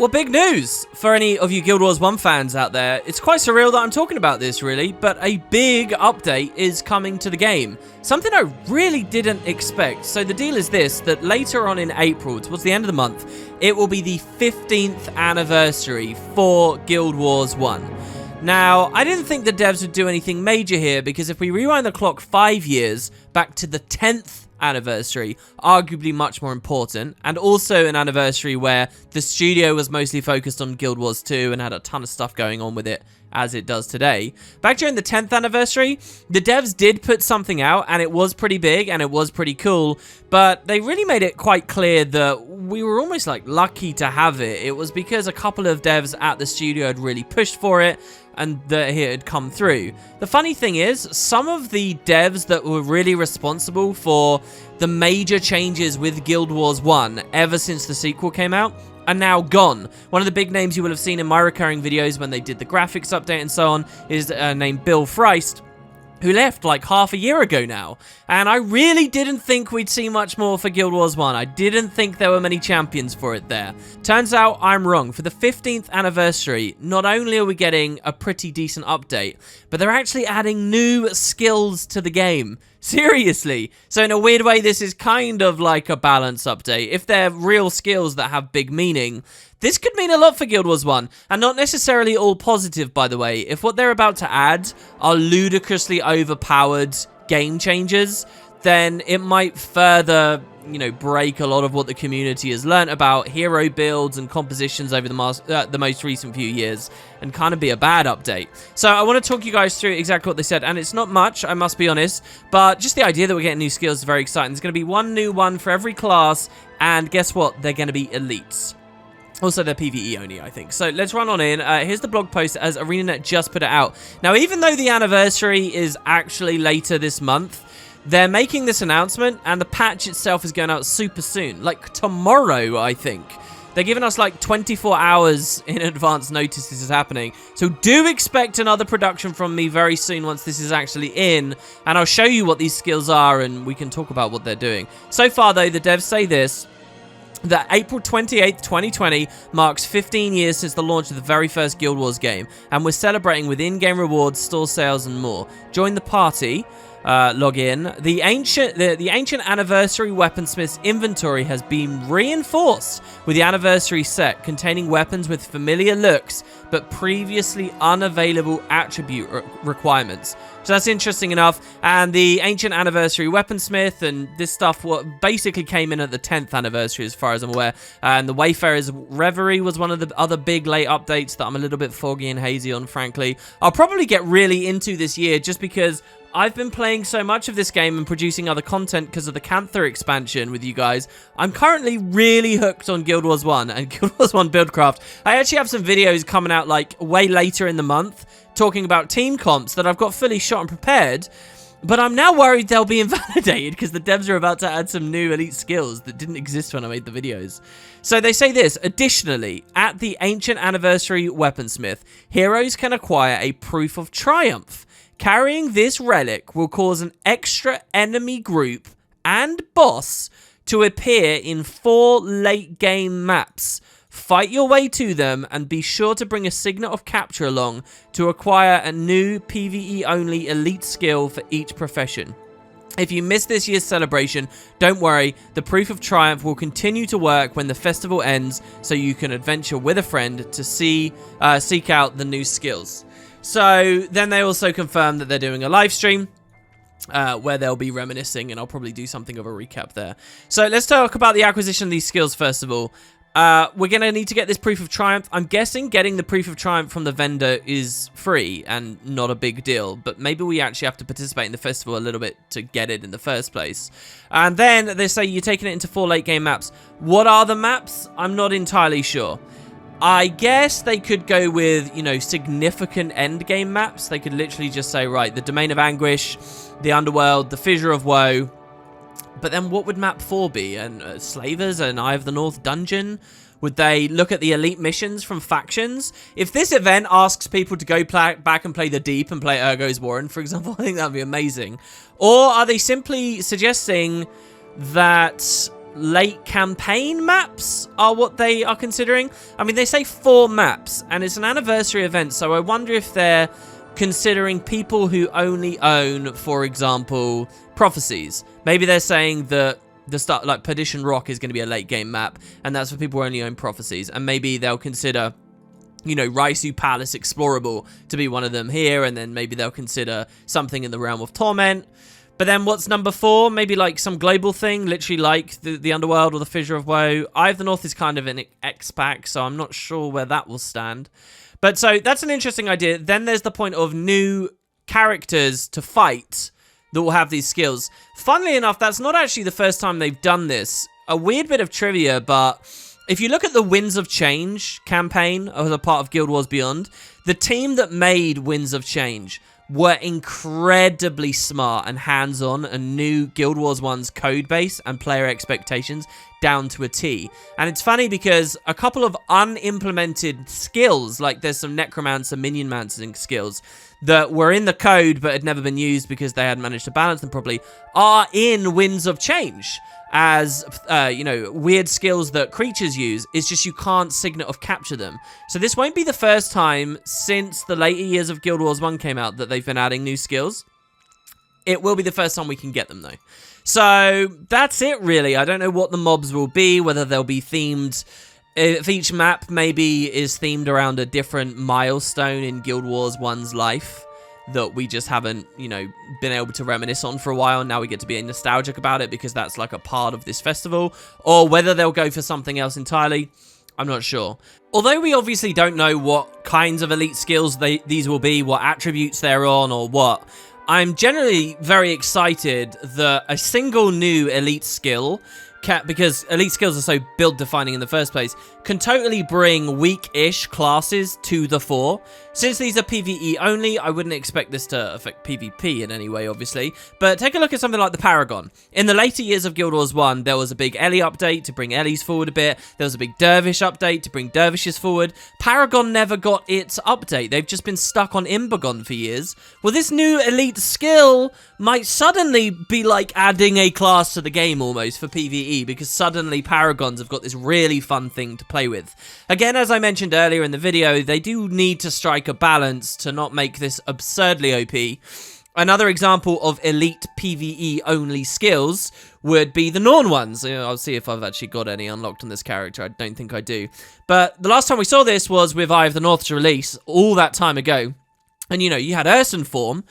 Well, big news for any of you Guild Wars 1 fans out there. It's quite surreal that I'm talking about this, really, but a big update is coming to the game. Something I really didn't expect. So the deal is this, that later on in April, towards the end of the month, it will be the 15th anniversary for Guild Wars 1. Now, I didn't think the devs would do anything major here, because if we rewind the clock 5 years back to the 10th anniversary, arguably much more important, and also an anniversary where the studio was mostly focused on Guild Wars 2 and had a ton of stuff going on with it, as it does today. Back during the 10th anniversary, the devs did put something out, and it was pretty big, and it was pretty cool, but they really made it quite clear that we were almost like lucky to have it. It was because a couple of devs at the studio had really pushed for it, and that it had come through. The funny thing is, some of the devs that were really responsible for the major changes with Guild Wars 1 ever since the sequel came out are now gone. One of the big names you will have seen in my recurring videos when they did the graphics update and so on is named Bill Freist, who left like half a year ago now. And I really didn't think we'd see much more for Guild Wars 1. I didn't think there were many champions for it there. Turns out I'm wrong. For the 15th anniversary, not only are we getting a pretty decent update, but they're actually adding new skills to the game. Seriously. So in a weird way, this is kind of like a balance update. If they're real skills that have big meaning, this could mean a lot for Guild Wars 1, and not necessarily all positive, by the way. If what they're about to add are ludicrously overpowered game changers, then it might further, break a lot of what the community has learnt about hero builds and compositions over the most recent few years, and kind of be a bad update. So I want to talk you guys through exactly what they said, and it's not much, I must be honest, but just the idea that we're getting new skills is very exciting. There's going to be one new one for every class, and guess what? They're going to be elites. Also, they're PvE only, I think. So let's run on in. Here's the blog post as ArenaNet just put it out. Now, even though the anniversary is actually later this month, they're making this announcement, and the patch itself is going out super soon. Like tomorrow, I think. They're giving us like 24 hours in advance notice this is happening. So do expect another production from me very soon once this is actually in. And I'll show you what these skills are, and we can talk about what they're doing. So far, though, the devs say this: that April 28th, 2020 marks 15 years since the launch of the very first Guild Wars game, and we're celebrating with in-game rewards, store sales, and more. Join the party. Log in. The ancient anniversary weaponsmith's inventory has been reinforced with the anniversary set containing weapons with familiar looks but previously unavailable attribute requirements. So that's interesting enough. And the ancient anniversary weaponsmith and this stuff basically came in at the 10th anniversary as far as I'm aware. And the Wayfarer's Reverie was one of the other big late updates that I'm a little bit foggy and hazy on, frankly. I'll probably get really into this year just because I've been playing so much of this game and producing other content because of the Canther expansion with you guys. I'm currently really hooked on Guild Wars 1 and Guild Wars 1 Buildcraft. I actually have some videos coming out like way later in the month talking about team comps that I've got fully shot and prepared. But I'm now worried they'll be invalidated because the devs are about to add some new elite skills that didn't exist when I made the videos. So they say this: additionally, at the Ancient Anniversary Weaponsmith, heroes can acquire a Proof of Triumph. Carrying this relic will cause an extra enemy group and boss to appear in 4 late game maps. Fight your way to them and be sure to bring a Signet of Capture along to acquire a new PvE only elite skill for each profession. If you missed this year's celebration, don't worry, the Proof of Triumph will continue to work when the festival ends, so you can adventure with a friend to seek out the new skills. So then they also confirm that they're doing a live stream where they'll be reminiscing, and I'll probably do something of a recap there. So let's talk about the acquisition of these skills first of all. We're going to need to get this Proof of Triumph. I'm guessing getting the Proof of Triumph from the vendor is free and not a big deal, but maybe we actually have to participate in the festival a little bit to get it in the first place. And then they say you're taking it into 4 late game maps. What are the maps? I'm not entirely sure. I guess they could go with, significant end game maps. They could literally just say, right, the Domain of Anguish, the Underworld, the Fissure of Woe. But then what would map 4 be? And Slavers, an Eye of the North dungeon? Would they look at the elite missions from factions? If this event asks people to go back and play the Deep and play Urgo's Warren, for example, I think that would be amazing. Or are they simply suggesting that late campaign maps are what they are considering. I mean, they say 4 maps, and it's an anniversary event, so I wonder if they're considering people who only own, for example, Prophecies. Maybe they're saying that the start, like Perdition Rock, is going to be a late game map, and that's for people who only own Prophecies. And maybe they'll consider, you know, Raisu Palace Explorable to be one of them here, and then maybe they'll consider something in the Realm of Torment. But then what's number 4? Maybe like some global thing, literally like the Underworld or the Fissure of Woe. Eye of the North is kind of an X-Pack, so I'm not sure where that will stand. But so that's an interesting idea. Then there's the point of new characters to fight that will have these skills. Funnily enough, that's not actually the first time they've done this. A weird bit of trivia, but if you look at the Winds of Change campaign as a part of Guild Wars Beyond, the team that made Winds of Change were incredibly smart and hands-on and knew Guild Wars 1's code base and player expectations down to a T. And it's funny because a couple of unimplemented skills, like there's some Necromancer, Minion Mancing skills that were in the code but had never been used because they hadn't managed to balance them properly, are in Winds of Change as, you know, weird skills that creatures use. It's just you can't Signet of Capture them. So this won't be the first time since the later years of Guild Wars 1 came out that they've been adding new skills. It will be the first time we can get them, though. So that's it, really. I don't know what the mobs will be, whether they'll be themed. If each map maybe is themed around a different milestone in Guild Wars 1's life that we just haven't, you know, been able to reminisce on for a while, and now we get to be nostalgic about it because that's like a part of this festival, or whether they'll go for something else entirely, I'm not sure. Although we obviously don't know what kinds of elite skills these will be, what attributes they're on, or what, I'm generally very excited that a single new elite skill, because elite skills are so build-defining in the first place, can totally bring weak-ish classes to the fore. Since these are PvE only, I wouldn't expect this to affect PvP in any way, obviously. But take a look at something like the Paragon. In the later years of Guild Wars 1, there was a big Ellie update to bring Ellies forward a bit. There was a big Dervish update to bring Dervishes forward. Paragon never got its update. They've just been stuck on Imbagon for years. Well, this new elite skill might suddenly be like adding a class to the game almost for PvE, because suddenly Paragons have got this really fun thing to play with. Again, as I mentioned earlier in the video, they do need to strike a balance to not make this absurdly OP. Another example of elite PvE only skills would be the Norn ones. You know, I'll see if I've actually got any unlocked on this character. I don't think I do. But the last time we saw this was with Eye of the North's release all that time ago. And, you know, you had Urson form,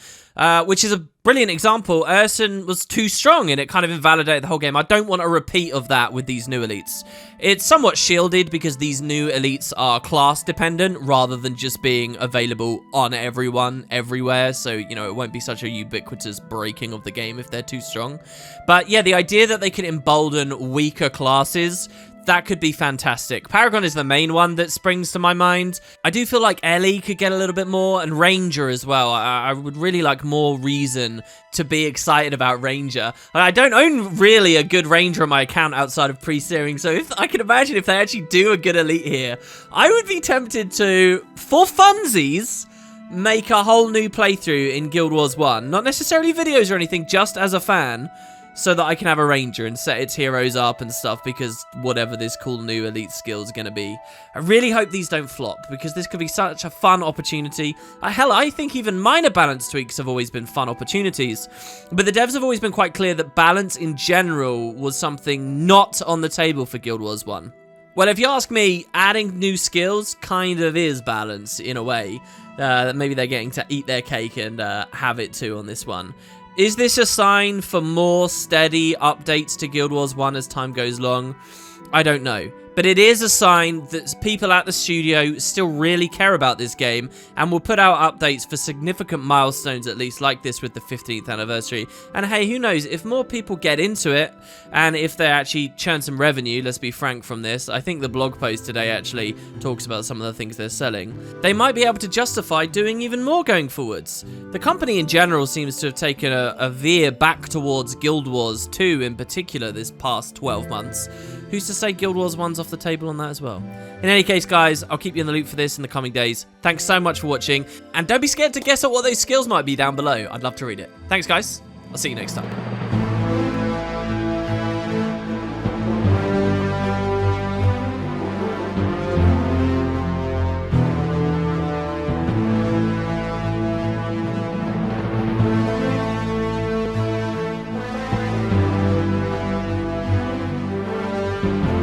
which is a brilliant example. Urson was too strong, and it kind of invalidated the whole game. I don't want a repeat of that with these new elites. It's somewhat shielded because these new elites are class-dependent rather than just being available on everyone, everywhere. So, you know, it won't be such a ubiquitous breaking of the game if they're too strong. But, yeah, the idea that they can embolden weaker classes, that could be fantastic. Paragon is the main one that springs to my mind. I do feel like Ellie could get a little bit more, and Ranger as well. I would really like more reason to be excited about Ranger. I don't own really a good Ranger on my account outside of pre-searing, so if I can imagine if they actually do a good elite here, I would be tempted to, for funsies, make a whole new playthrough in Guild Wars 1. Not necessarily videos or anything, just as a fan, so that I can have a Ranger and set its heroes up and stuff, because whatever this cool new elite skill is going to be. I really hope these don't flop, because this could be such a fun opportunity. Hell, I think even minor balance tweaks have always been fun opportunities. But the devs have always been quite clear that balance in general was something not on the table for Guild Wars 1. Well, if you ask me, adding new skills kind of is balance in a way. Maybe they're getting to eat their cake and have it too on this one. Is this a sign for more steady updates to Guild Wars 1 as time goes along? I don't know. But it is a sign that people at the studio still really care about this game and will put out updates for significant milestones, at least like this with the 15th anniversary. And hey, who knows, if more people get into it and if they actually churn some revenue, let's be frank from this, I think the blog post today actually talks about some of the things they're selling, they might be able to justify doing even more going forwards. The company in general seems to have taken a veer back towards Guild Wars 2 in particular this past 12 months. Who's to say Guild Wars 1's off the table on that as well? In any case, guys, I'll keep you in the loop for this in the coming days. Thanks so much for watching, and don't be scared to guess at what those skills might be down below. I'd love to read it. Thanks, guys. I'll see you next time. bye.